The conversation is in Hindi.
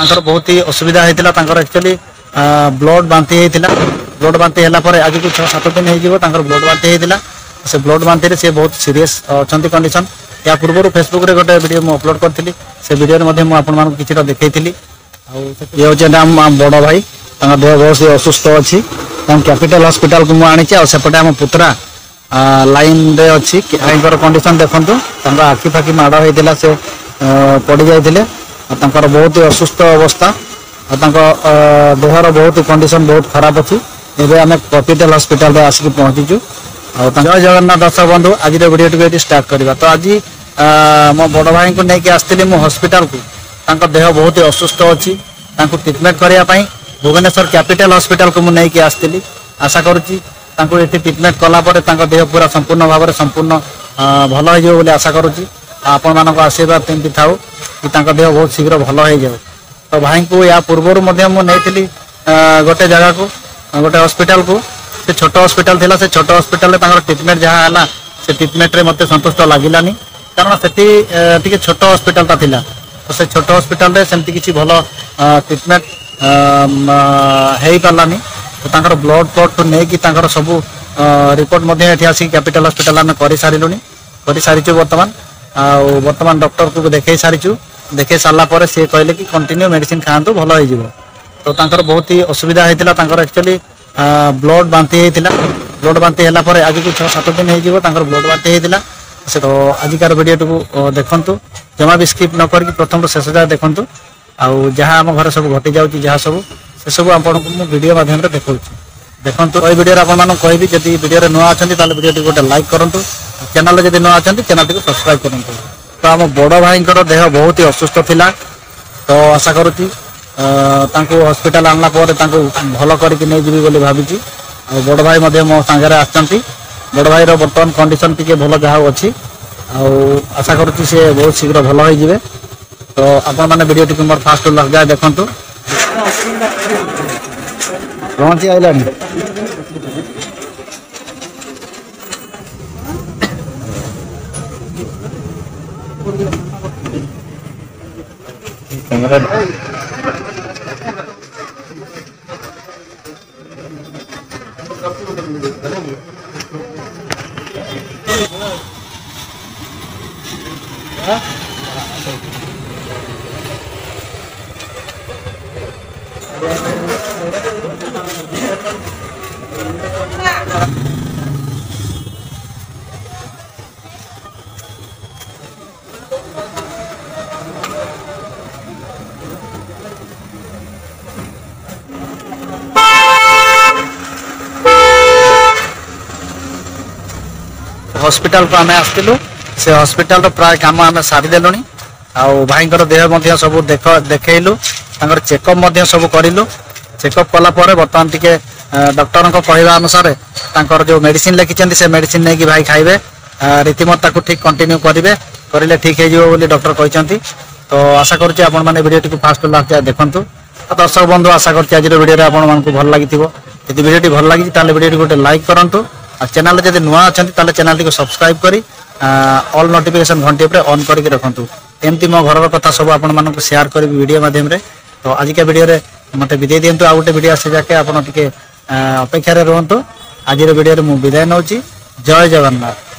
बहुत ही असुविधा होता एक्चुअली ब्लड बांति होता ब्लड बांति है आज को 6-7 दिन हो ब्लड बांति होता से ब्लड बांति से बहुत सीरीयस अच्छा कंडीशन या पूर्व फेसबुक रे गोटे वीडियो मुझे अपलोड करी से वीडियो आपको किसी देखी ये हूँ बड़ भाई देह बहुत असुस्थ अच्छी कैपिटल हॉस्पिटल को मुझे आनी सेपटे आम पुतरा लाइन रे अच्छी भाई कंडीशन देखूँ आखि फाखि माड़ होता से पड़ जाते बहुत ही असुस्थ अवस्था देहर बहुत कंडीशन बहुत खराब अच्छी एवं आम कैपिटल हॉस्पिटल रे आसिक पहुँचीचु जय जगन्नाथ दर्शक बंधु आज वीडियो टी स्टार्ट करवा तो आज मो बड़ भाई को लेकिन आसती मो हॉस्पिटल को देह बहुत ही असुस्थ अच्छी ट्रिटमेंट करने भुवनेश्वर कैपिटल हॉस्पिटल को मुझे आसती आशा करुँची ट्रिटमेंट कलापर देह पूरा संपूर्ण भाव में संपूर्ण भल हो आशा करुँची आपण मान आशीर्वाद तमती थाऊ कि देह बहुत शीघ्र भल हो जाए तो भाई को या पूर्वर मुझे गोटे जगह को गोटे हॉस्पिटल को से छोट हॉस्पिटल थिला से छोट हॉस्पिटल ट्रिटमेंट जहाँ है से ट्रिटमेंट रे मते संतुष्ट लगिलानी कारण से छोट हॉस्पिटल ता थिला तो से छोट हॉस्पिटल रे सेमती किसी भल ट्रिटमेंट हो पारानी तो ब्लड प्लड ठू नहीं सब रिपोर्ट ये आसिक कैपिटल हॉस्पिटल आम कर सारी बर्तमान डॉक्टर को देखे सारीचु देखे सारापर सी कहले कि कंटिन्यू मेडिसिन खातु भल हो तो बहुत ही असुविधा होता एक्चुअली ब्लड बांति होता ब्लड बांति है आज को 6-7 दिन हो ब्लड बांति होता से तो आजिकार वीडियो को देखु जमा भी स्किप न करके प्रथम शेष जाए देखूँ आउ जहाँ आम घर सब घटी जाऊँगी जहाँ सब से सब आपको वीडियो माध्यम देखा देखो ये वीडियो आपको कहबी जब वीडियो नुआ अच्छा वीडियो गोटे लाइक करूँ चैनल जब नुआ अच्छा चैनल को सब्सक्राइब करूँ तो आम बड़ भाई देह बहुत ही असुस्थ थिला तो आशा करुँची हॉस्पिटल आनला भल करके नहीं जीवी बोली भावी बड़ भाई मो सांगे आसचंती बड़ भाई बर्तमान कंडीशन टी भल जहाँ अच्छी आशा करुँची सी बहुत शीघ्र भल हो तो आपण मैंने वीडियो टी मोर फास्ट लग जाए देखूँ पहुँची आइला हॉस्पिटल को आम आसलु से हॉस्पिटल प्राय काम आम सारीदेलु भाई देह सब देखलु चेकअप सब करूँ चेकअप कलापर बर्तमान टी डॉक्टर कहवा अनुसार जो मेडिसिन लिखिं से मेडिसिन नहीं कि भाई खाइबे रीतिमत ठीक कंटिन्यू करेंगे करें ठीक हो डॉक्टर कहते तो आशा करुँच वीडियो टी फास्ट लास्ट जाए देखूँ तो दर्शक बंधु आशा करुँच आज वीडियो आपको भल लगी यदि वीडियो भल लगी वीडियो गोटे लाइक करूँ चैनल जब नुआ अच्छा चैनल को सब्सक्राइब करी ऑल नोटिफिकेशन घंटी पर ऑन करके रखु एमती मो घर कथा सब आपको शेयर करी वीडियो माध्यम तो आजिका वीडियो रे मत विदाई दिंतु आ गोटे वीडियो आसे जाके आप अपेक्षा रुहतु आज वीडियो मुझे विदाय नौ जय जगन्नाथ।